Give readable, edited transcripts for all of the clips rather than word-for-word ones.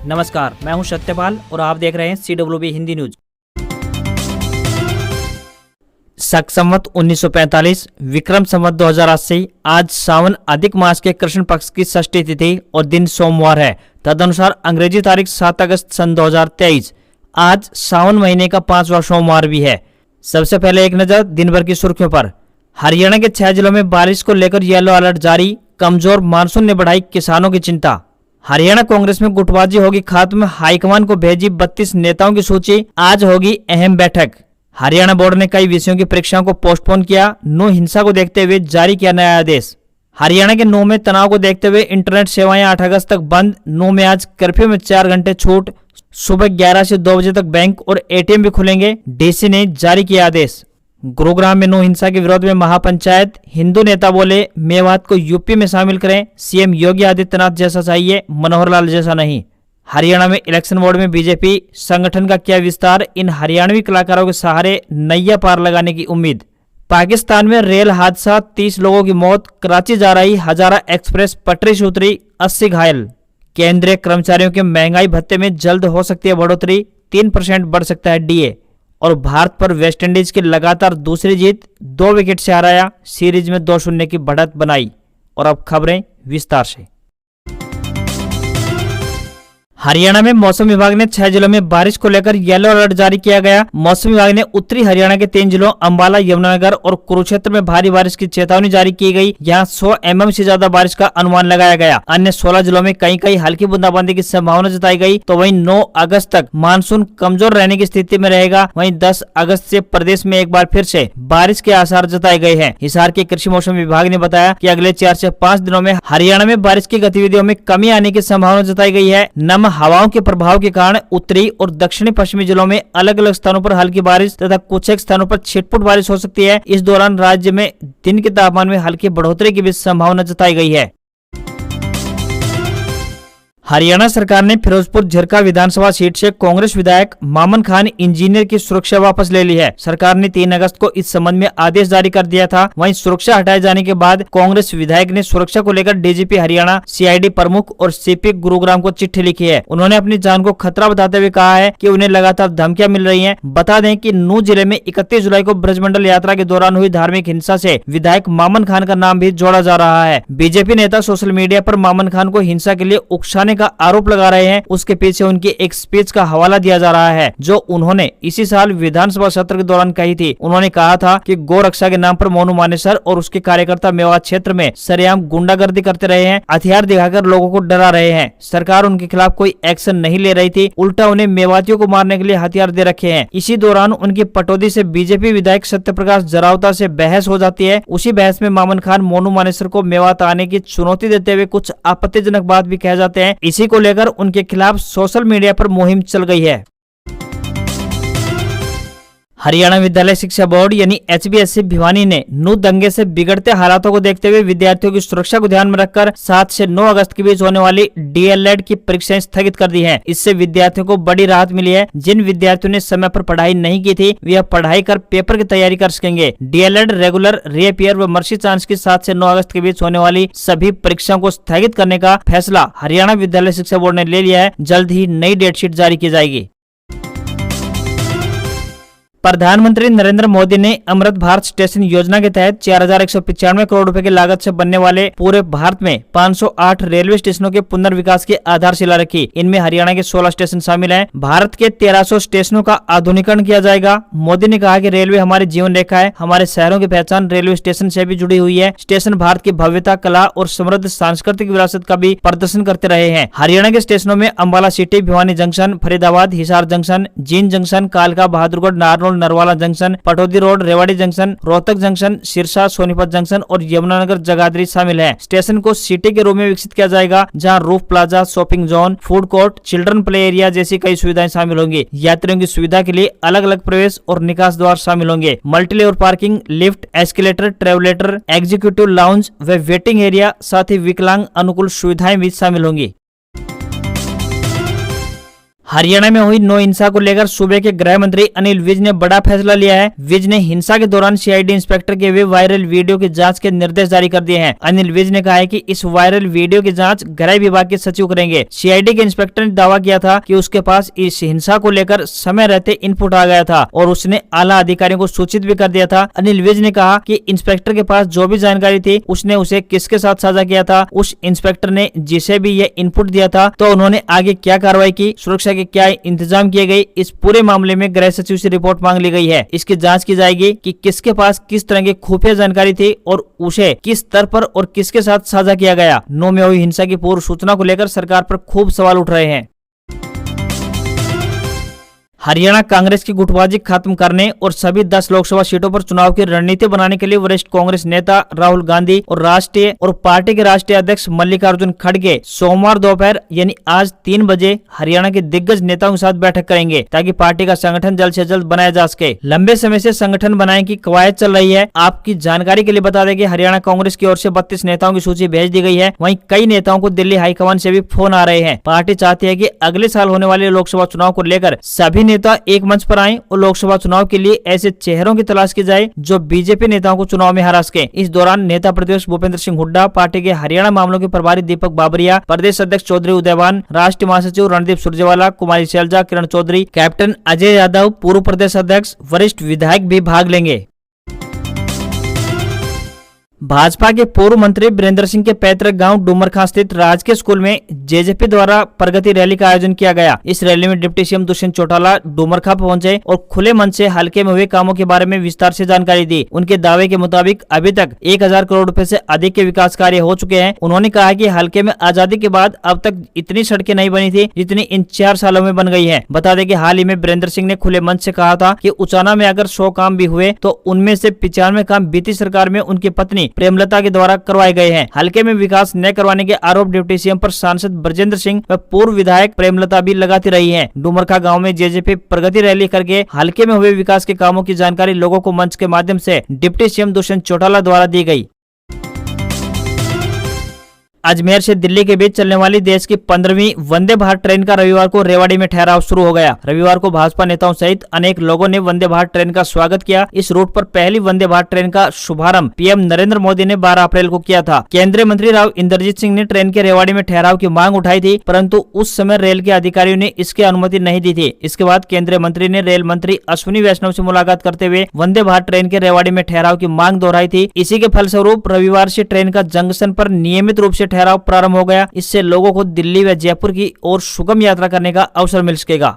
नमस्कार, मैं हूं सत्यपाल और आप देख रहे हैं CWB हिंदी न्यूज। शक संवत 1945 विक्रम संवत 2080 आज सावन अधिक मास के कृष्ण पक्ष की षष्ठी तिथि और दिन सोमवार है। तदनुसार अंग्रेजी तारीख 7 अगस्त सन 2023 आज सावन महीने का 5वां सोमवार भी है। सबसे पहले एक नजर दिन भर की सुर्खियों पर। हरियाणा के 6 जिलों में बारिश को लेकर येलो अलर्ट जारी। कमजोर मानसून ने बढ़ाई किसानों की चिंता। हरियाणा कांग्रेस में गुटबाजी होगी खत्म। हाईकमान को भेजी 32 नेताओं की सूची। आज होगी अहम बैठक। हरियाणा बोर्ड ने कई विषयों की परीक्षाओं को पोस्टपोन किया। नो हिंसा को देखते हुए जारी किया नया आदेश। हरियाणा के नौ में तनाव को देखते हुए इंटरनेट सेवाएं 8 अगस्त तक बंद। नौ में आज कर्फ्यू में 4 घंटे छूट। सुबह 11 से 2 बजे तक बैंक और ATM भी खुलेंगे। डीसी ने जारी किया आदेश। गुरुग्राम में नो हिंसा के विरोध में महापंचायत। हिंदू नेता बोले मेवात को यूपी में शामिल करें। सीएम योगी आदित्यनाथ जैसा चाहिए, मनोहर लाल जैसा नहीं। हरियाणा में इलेक्शन बोर्ड में बीजेपी संगठन का किया विस्तार। इन हरियाणवी कलाकारों के सहारे नैया पार लगाने की उम्मीद। पाकिस्तान में रेल हादसा 30 लोगों की मौत। कराची जा रही हजारा एक्सप्रेस पटरी से उतरी, 80 घायल। केंद्रीय कर्मचारियों के महंगाई भत्ते में जल्द हो सकती है बढ़ोतरी। 3% बढ़ सकता है DA। और भारत पर वेस्टइंडीज की लगातार दूसरी जीत, 2 विकेट से हराया। सीरीज में 2-0 की बढ़त बनाई। और अब खबरें विस्तार से। हरियाणा में मौसम विभाग ने 6 जिलों में बारिश को लेकर येलो अलर्ट जारी किया गया। मौसम विभाग ने उत्तरी हरियाणा के 3 जिलों अंबाला, यमुनानगर और कुरुक्षेत्र में भारी बारिश की चेतावनी जारी की गई। यहां 100 mm से ज्यादा बारिश का अनुमान लगाया गया। अन्य 16 जिलों में कहीं हल्की बूंदाबांदी की संभावना जताई गई। तो वहीं 9 अगस्त तक मानसून कमजोर रहने की स्थिति में रहेगा। वहीं 10 अगस्त से प्रदेश में एक बार फिर से बारिश के आसार जताए गए हैं। हिसार के कृषि मौसम विभाग ने बताया कि अगले 4 से 5 दिनों में हरियाणा में बारिश की गतिविधियों में कमी आने की संभावना जताई गई है। नम हवाओं के प्रभाव के कारण उत्तरी और दक्षिणी पश्चिमी जिलों में अलग अलग स्थानों पर हल्की बारिश तथा कुछ एक स्थानों पर छिटपुट बारिश हो सकती है। इस दौरान राज्य में दिन के तापमान में हल्की बढ़ोतरी की भी संभावना जताई गई है। हरियाणा सरकार ने फिरोजपुर झिरका विधानसभा सीट से कांग्रेस विधायक मामन खान इंजीनियर की सुरक्षा वापस ले ली है। सरकार ने 3 अगस्त को इस संबंध में आदेश जारी कर दिया था। वहीं सुरक्षा हटाए जाने के बाद कांग्रेस विधायक ने सुरक्षा को लेकर DGP हरियाणा, CID प्रमुख और CP गुरुग्राम को चिट्ठी लिखी है। उन्होंने अपनी जान को खतरा बताते हुए कहा है कि उन्हें लगातार धमकियां मिल रही है। बता दें कि नूंह जिले में 31 जुलाई को ब्रजमंडल यात्रा के दौरान हुई धार्मिक हिंसा से विधायक मामन खान का नाम भी जोड़ा जा रहा है। बीजेपी नेता सोशल मीडिया पर मामन खान को हिंसा के लिए उकसाने का आरोप लगा रहे हैं। उसके पीछे उनकी एक स्पीच का हवाला दिया जा रहा है जो उन्होंने इसी साल विधानसभा सत्र के दौरान कही थी। उन्होंने कहा था कि गौ रक्षा के नाम पर मोनू मानेसर और उसके कार्यकर्ता मेवात क्षेत्र में सरेआम गुंडागर्दी करते रहे हैं, हथियार दिखाकर लोगों को डरा रहे हैं। सरकार उनके खिलाफ कोई एक्शन नहीं ले रही थी, उल्टा उन्हें मेवातियों को मारने के लिए हथियार दे रखे हैं। इसी दौरान उनकी पटौदी से बीजेपी विधायक सत्यप्रकाश जरावता से बहस हो जाती है। उसी बहस में मामन खान मोनू मानेसर को मेवात आने की चुनौती देते हुए कुछ आपत्तिजनक बात भी कह जाते हैं। इसी को लेकर उनके खिलाफ सोशल मीडिया पर मुहिम चल गई है। हरियाणा विद्यालय शिक्षा बोर्ड यानी HBSC भिवानी ने नूंह दंगे से बिगड़ते हालातों को देखते हुए विद्यार्थियों की सुरक्षा को ध्यान में रखकर 7 से 9 अगस्त के बीच होने वाली DLED की परीक्षाएं स्थगित कर दी हैं। इससे विद्यार्थियों को बड़ी राहत मिली है। जिन विद्यार्थियों ने समय पर पढ़ाई नहीं की थी वे अब पढ़ाई कर पेपर की तैयारी कर सकेंगे। DLED रेगुलर, रीअपियर व मर्सी चांस की 7 से 9 अगस्त के बीच होने वाली सभी परीक्षाओं को स्थगित करने का फैसला हरियाणा विद्यालय शिक्षा बोर्ड ने ले लिया है। जल्द ही नई डेटशीट जारी की जाएगी। प्रधानमंत्री नरेंद्र मोदी ने अमृत भारत स्टेशन योजना के तहत 4195 करोड़ रुपए की लागत से बनने वाले पूरे भारत में 508 रेलवे स्टेशनों के पुनर्विकास की आधारशिला रखी। इनमें हरियाणा के 16 स्टेशन शामिल हैं। भारत के 1300 स्टेशनों का आधुनिकीकरण किया जाएगा। मोदी ने कहा कि रेलवे हमारी जीवन रेखा है। हमारे शहरों की पहचान रेलवे स्टेशन से भी जुड़ी हुई है। स्टेशन भारत की भव्यता, कला और समृद्ध सांस्कृतिक विरासत का भी प्रदर्शन करते रहे हैं। हरियाणा के स्टेशनों में Ambala city, Bhiwani junction, Faridabad, Hisar junction, Jind junction, कालका, Bahadurgarh, Narnaul, Narwala junction, Pataudi road, Rewari junction, Rohtak junction, Sirsa, Sonipat junction और यमुनानगर जगाधरी शामिल है। स्टेशन को सिटी के रूप में विकसित किया जाएगा जहां roof plaza, shopping zone, food court, children play area जैसी कई सुविधाएं शामिल होंगी। यात्रियों की सुविधा के लिए अलग अलग प्रवेश और निकास द्वार शामिल होंगे। Multi level parking, lift, escalator, travelator, executive lounge व वेटिंग एरिया, साथ ही विकलांग अनुकूल सुविधाएं भी शामिल होंगी। हरियाणा में हुई नौ हिंसा को लेकर सूबे के गृह मंत्री अनिल विज ने बड़ा फैसला लिया है। विज ने हिंसा के दौरान सीआईडी इंस्पेक्टर के हुए वायरल वीडियो की जांच के निर्देश जारी कर दिए हैं। अनिल विज ने कहा है कि इस वायरल वीडियो की जांच गृह विभाग के सचिव करेंगे। सीआईडी के इंस्पेक्टर ने दावा किया था कि उसके पास इस हिंसा को लेकर समय रहते इनपुट आ गया था और उसने आला अधिकारियों को सूचित भी कर दिया था। अनिल विज ने कहा कि इंस्पेक्टर के पास जो भी जानकारी थी उसने उसे किसके साथ साझा किया था, उस इंस्पेक्टर ने जिसे भी ये इनपुट दिया था, तो उन्होंने आगे क्या कार्रवाई की, सुरक्षा के क्या इंतजाम किए गए। इस पूरे मामले में गृह सचिव से रिपोर्ट मांग ली गई है। इसकी जांच की जाएगी कि किसके पास किस तरह की खुफिया जानकारी थी और उसे किस स्तर पर और किसके साथ साझा किया गया। नौ में हुई हिंसा की पूर्व सूचना को लेकर सरकार पर खूब सवाल उठ रहे हैं। हरियाणा कांग्रेस की गुटबाजी खत्म करने और सभी 10 लोकसभा सीटों पर चुनाव की रणनीति बनाने के लिए वरिष्ठ कांग्रेस नेता राहुल गांधी और पार्टी के राष्ट्रीय अध्यक्ष मल्लिकार्जुन खड़गे सोमवार दोपहर यानी आज 3 बजे हरियाणा के दिग्गज नेताओं के साथ बैठक करेंगे ताकि पार्टी का संगठन जल्द से जल्द बनाया जा सके। लंबे समय से संगठन बनाने की कवायद चल रही है। आपकी जानकारी के लिए बता दें कि हरियाणा कांग्रेस की ओर से 32 नेताओं की सूची भेज दी गई है। वहीं कई नेताओं को दिल्ली हाईकमान से भी फोन आ रहे हैं। पार्टी चाहती है कि अगले साल होने वाले लोकसभा चुनाव को लेकर सभी नेता एक मंच पर आएं और लोकसभा चुनाव के लिए ऐसे चेहरों की तलाश की जाए जो बीजेपी नेताओं को चुनाव में हरा सके। इस दौरान नेता प्रतिपक्ष भूपेंद्र सिंह हुड्डा, पार्टी के हरियाणा मामलों के प्रभारी दीपक बाबरिया, प्रदेश अध्यक्ष चौधरी उदयभान, राष्ट्रीय महासचिव रणदीप सुरजेवाला, कुमारी शैलजा, किरण चौधरी, कैप्टन अजय यादव, पूर्व प्रदेश अध्यक्ष, वरिष्ठ विधायक भी भाग लेंगे। भाजपा के पूर्व मंत्री वीरेंद्र सिंह के पैतृक गांव डूमरखां स्थित राजकीय स्कूल में जेजेपी द्वारा प्रगति रैली का आयोजन किया गया। इस रैली में डिप्टी सीएम दुष्यंत चौटाला डूमरखां पहुंचे और खुले मन से हल्के में हुए कामों के बारे में विस्तार से जानकारी दी। उनके दावे के मुताबिक अभी तक 1000 करोड़ रुपए से अधिक के विकास कार्य हो चुके हैं। उन्होंने कहा कि हल्के में आजादी के बाद अब तक इतनी सड़कें नहीं बनी थी जितनी इन 4 सालों में बन गई है। बता दें कि हाल ही में वीरेंद्र सिंह ने खुले मंच से कहा था कि उचाना में अगर 100 काम भी हुए तो उनमें से 95 काम बीती सरकार में उनकी पत्नी प्रेमलता के द्वारा करवाए गए हैं। हल्के में विकास न करवाने के आरोप डिप्टी सीएम पर सांसद ब्रजेंद्र सिंह व पूर्व विधायक प्रेमलता भी लगाती रही हैं। डूमरखां गांव में जेजेपी प्रगति रैली करके हल्के में हुए विकास के कामों की जानकारी लोगों को मंच के माध्यम से डिप्टी सीएम दुष्यंत चौटाला द्वारा दी गई। अजमेर से दिल्ली के बीच चलने वाली देश की 15वीं वंदे भारत ट्रेन का रविवार को रेवाड़ी में ठहराव शुरू हो गया। रविवार को भाजपा नेताओं सहित अनेक लोगों ने वंदे भारत ट्रेन का स्वागत किया। इस रूट पर पहली वंदे भारत ट्रेन का शुभारंभ पीएम नरेंद्र मोदी ने 12 अप्रैल को किया था। केंद्रीय मंत्री राव इंद्रजीत सिंह ने ट्रेन के रेवाड़ी में ठहराव की मांग उठाई थी, परंतु उस समय रेल के अधिकारियों ने इसकी अनुमति नहीं दी थी। इसके बाद केंद्रीय मंत्री ने रेल मंत्री अश्विनी वैष्णव से मुलाकात करते हुए वंदे भारत ट्रेन के रेवाड़ी में ठहराव की मांग दोहराई थी। इसी के फलस्वरूप रविवार से ट्रेन का जंक्शन पर नियमित रूप से ठहराव प्रारंभ हो गया। इससे लोगों को दिल्ली व जयपुर की ओर सुगम यात्रा करने का अवसर मिल सकेगा।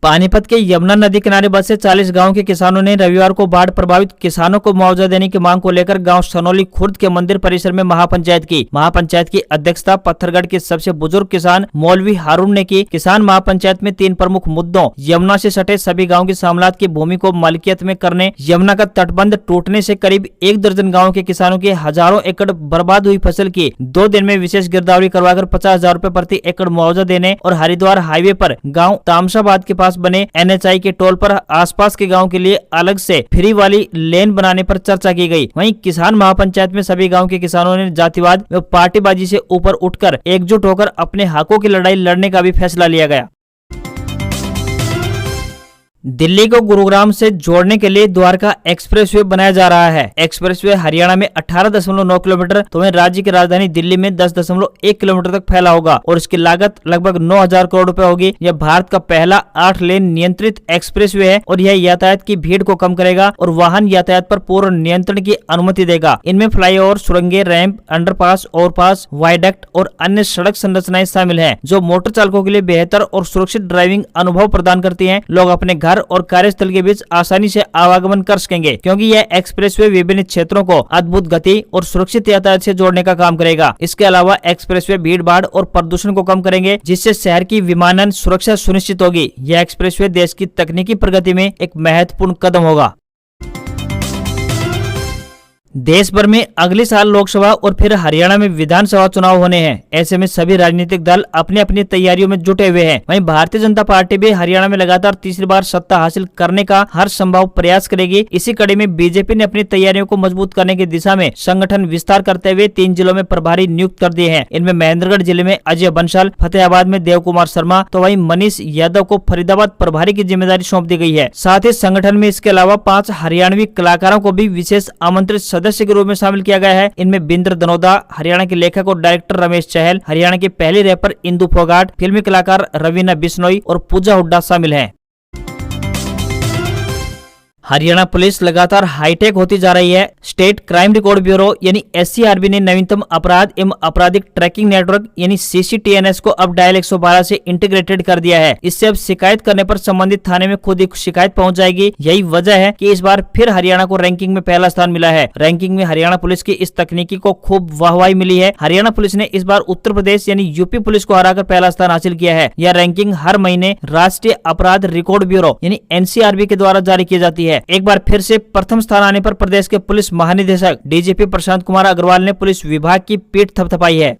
पानीपत के यमुना नदी किनारे बसे 40 गांव के किसानों ने रविवार को बाढ़ प्रभावित किसानों को मुआवजा देने की मांग को लेकर गांव सनौली खुर्द के मंदिर परिसर में महापंचायत की। महापंचायत की अध्यक्षता पत्थरगढ़ के सबसे बुजुर्ग किसान मौलवी हारून ने की। किसान महापंचायत में 3 प्रमुख मुद्दों यमुना से सटे सभी गाँव की सामलात की भूमि को मालिकियत में करने, यमुना का तटबंध टूटने से करीब 1 दर्जन गाँव के किसानों की हजारों एकड़ बर्बाद हुई फसल की 2 दिन में विशेष गिरदावरी करवाकर 50,000 रुपए प्रति एकड़ मुआवजा देने और हरिद्वार हाईवे पर गाँव तामशाबाद के पास बने एनएचआई के टोल पर आसपास के गांव के लिए अलग से फ्री वाली लेन बनाने पर चर्चा की गई। वहीं किसान महापंचायत में सभी गांव के किसानों ने जातिवाद व पार्टीबाजी से ऊपर उठकर एकजुट होकर अपने हकों की लड़ाई लड़ने का भी फैसला लिया गया। दिल्ली को गुरुग्राम से जोड़ने के लिए द्वारका एक्सप्रेसवे बनाया जा रहा है। एक्सप्रेसवे हरियाणा में 18.9 किलोमीटर तो वहीं राज्य की राजधानी दिल्ली में 10.1 किलोमीटर तक फैला होगा और इसकी लागत लगभग 9,000 करोड़ रुपए होगी। यह भारत का पहला 8 लेन नियंत्रित एक्सप्रेसवे है और यह यातायात की भीड़ को कम करेगा और वाहन यातायात पर पूर्ण नियंत्रण की अनुमति देगा। इनमें फ्लाईओवर, सुरंगें, रैंप, अंडरपास, ओवरपास, वायडक्ट और अन्य सड़क संरचनाएं शामिल है जो मोटर चालकों के लिए बेहतर और सुरक्षित ड्राइविंग अनुभव प्रदान करती है। लोग अपने घर और कार्यस्थल के बीच आसानी से आवागमन कर सकेंगे क्योंकि यह एक्सप्रेसवे विभिन्न क्षेत्रों को अद्भुत गति और सुरक्षित यातायात से जोड़ने का काम करेगा। इसके अलावा एक्सप्रेसवे भीड़ भाड़ और प्रदूषण को कम करेंगे जिससे शहर की विमानन सुरक्षा सुनिश्चित होगी। यह एक्सप्रेसवे देश की तकनीकी प्रगति में एक महत्वपूर्ण कदम होगा। देश भर में अगले साल लोकसभा और फिर हरियाणा में विधानसभा चुनाव होने हैं। ऐसे में सभी राजनीतिक दल अपनी अपनी तैयारियों में जुटे हुए हैं। वहीं भारतीय जनता पार्टी भी हरियाणा में लगातार तीसरी बार सत्ता हासिल करने का हर संभव प्रयास करेगी। इसी कड़ी में बीजेपी ने अपनी तैयारियों को मजबूत करने की दिशा में संगठन विस्तार करते हुए 3 जिलों में प्रभारी नियुक्त कर दिए हैं। इनमें महेंद्रगढ़ जिले में अजय बंसल, फतेहाबाद में देव कुमार शर्मा, तो वहीं मनीष यादव को फरीदाबाद प्रभारी की जिम्मेदारी सौंप दी गई है। साथ ही संगठन में इसके अलावा 5 हरियाणवी कलाकारों को भी विशेष आमंत्रित सदस्य के रूप में शामिल किया गया है। इनमें बिंद्र दनोदा, हरियाणा के लेखक और डायरेक्टर रमेश चहल, हरियाणा की पहली रैपर इंदु फोगाट, फिल्मी कलाकार रवीना बिश्नोई और पूजा हुड्डा शामिल हैं। हरियाणा पुलिस लगातार हाईटेक होती जा रही है। स्टेट क्राइम रिकॉर्ड ब्यूरो यानी SCRB ने नवीनतम अपराध एवं आपराधिक ट्रैकिंग नेटवर्क यानी CCTNS को अब डायल 112 से इंटीग्रेटेड कर दिया है। इससे अब शिकायत करने पर संबंधित थाने में खुद ही शिकायत पहुंच जाएगी। यही वजह है कि इस बार फिर हरियाणा को रैंकिंग में पहला स्थान मिला है। रैंकिंग में हरियाणा पुलिस की इस तकनीकी को खूब वाहवाही मिली है। हरियाणा पुलिस ने इस बार उत्तर प्रदेश यानी यूपी पुलिस को हराकर पहला स्थान हासिल किया है। यह रैंकिंग हर महीने राष्ट्रीय अपराध रिकॉर्ड ब्यूरो यानी NCRB के द्वारा जारी की जाती है। एक बार फिर से प्रथम स्थान आने पर प्रदेश के पुलिस महानिदेशक DGP प्रशांत कुमार अग्रवाल ने पुलिस विभाग की पीठ थपथपाई है।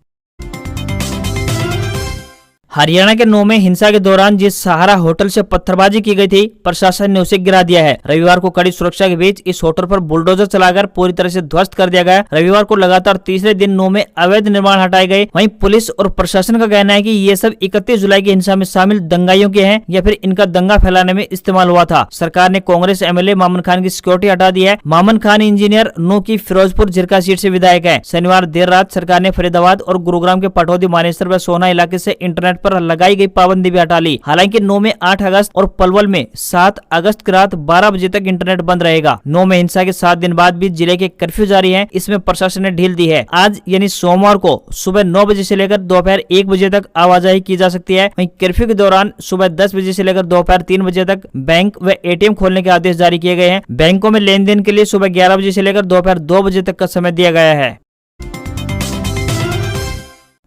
हरियाणा के नौ में हिंसा के दौरान जिस सहारा होटल से पत्थरबाजी की गई थी, प्रशासन ने उसे गिरा दिया है। रविवार को कड़ी सुरक्षा के बीच इस होटल पर बुलडोजर चलाकर पूरी तरह से ध्वस्त कर दिया गया। रविवार को लगातार तीसरे दिन नौ में अवैध निर्माण हटाए गए। वहीं पुलिस और प्रशासन का कहना है कि ये सब 31 जुलाई की हिंसा में शामिल दंगाइयों के हैं या फिर इनका दंगा फैलाने में इस्तेमाल हुआ था। सरकार ने कांग्रेस MLA मामन खान की सिक्योरिटी हटा दी है। मामन खान इंजीनियर नौ की फिरोजपुर झिरका सीट से विधायक है। शनिवार देर रात सरकार ने फरीदाबाद और गुरुग्राम के पटौदी, मानेसर व सोना इलाके से इंटरनेट पर लगाई गई पाबंदी भी हटा ली। हालांकि 9 में 8 अगस्त और पलवल में 7 अगस्त की रात 12 बजे तक इंटरनेट बंद रहेगा। 9 में हिंसा के 7 दिन बाद भी जिले के कर्फ्यू जारी है। इसमें प्रशासन ने ढील दी है। आज यानी सोमवार को सुबह 9 बजे से लेकर दोपहर 1 बजे तक आवाजाही की जा सकती है। वहीं कर्फ्यू के दौरान सुबह 10 बजे से लेकर दोपहर 3 बजे तक बैंक व ATM खोलने के आदेश जारी किए गए हैं। बैंकों में लेन देन के लिए सुबह 11 बजे से लेकर दोपहर 2 बजे तक का समय दिया गया है।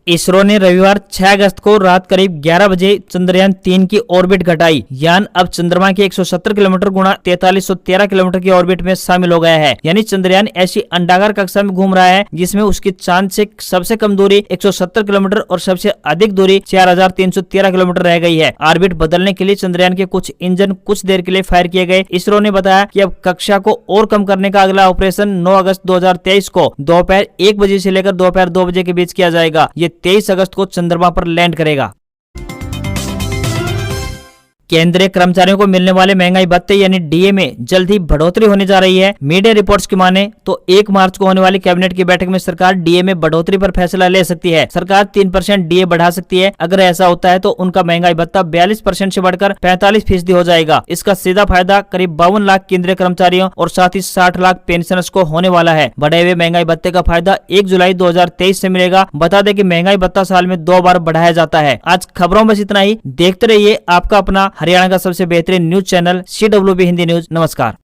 इसरो ने रविवार 6 अगस्त को रात करीब 11 बजे चंद्रयान 3 की ऑर्बिट घटाई। यान अब चंद्रमा के 170 किलोमीटर गुणा 4313 किलोमीटर की ऑर्बिट में शामिल हो गया है। यानी चंद्रयान ऐसी अंडाकार कक्षा में घूम रहा है जिसमें उसकी चांद से सबसे कम दूरी 170 किलोमीटर और सबसे अधिक दूरी 4313 किलोमीटर रह गई है। ऑर्बिट बदलने के लिए चंद्रयान के कुछ इंजन कुछ देर के लिए फायर किए गए। इसरो ने बताया कि अब कक्षा को और कम करने का अगला ऑपरेशन 9 अगस्त 2023 को दोपहर 1 बजे से लेकर दोपहर 2 बजे के बीच किया जाएगा। ये 23 अगस्त को चंद्रमा पर लैंड करेगा। केंद्रीय कर्मचारियों को मिलने वाले महंगाई भत्ते यानी DA में जल्द ही बढ़ोतरी होने जा रही है। मीडिया रिपोर्ट्स की माने तो 1 मार्च को होने वाली कैबिनेट की बैठक में सरकार DA में बढ़ोतरी पर फैसला ले सकती है। सरकार 3% DA बढ़ा सकती है। अगर ऐसा होता है तो उनका महंगाई भत्ता 42% से बढ़कर 45% हो जाएगा। इसका सीधा फायदा करीब 52 लाख केंद्रीय कर्मचारियों और साथ ही 60 लाख पेंशनर्स को होने वाला है। बढ़े हुए महंगाई भत्ते का फायदा 1 जुलाई 2023 से मिलेगा। बता दें कि महंगाई भत्ता साल में 2 बार बढ़ाया जाता है। आज खबरों में इतना ही। देखते रहिए आपका अपना हरियाणा का सबसे बेहतरीन news channel CWB Hindi news. नमस्कार।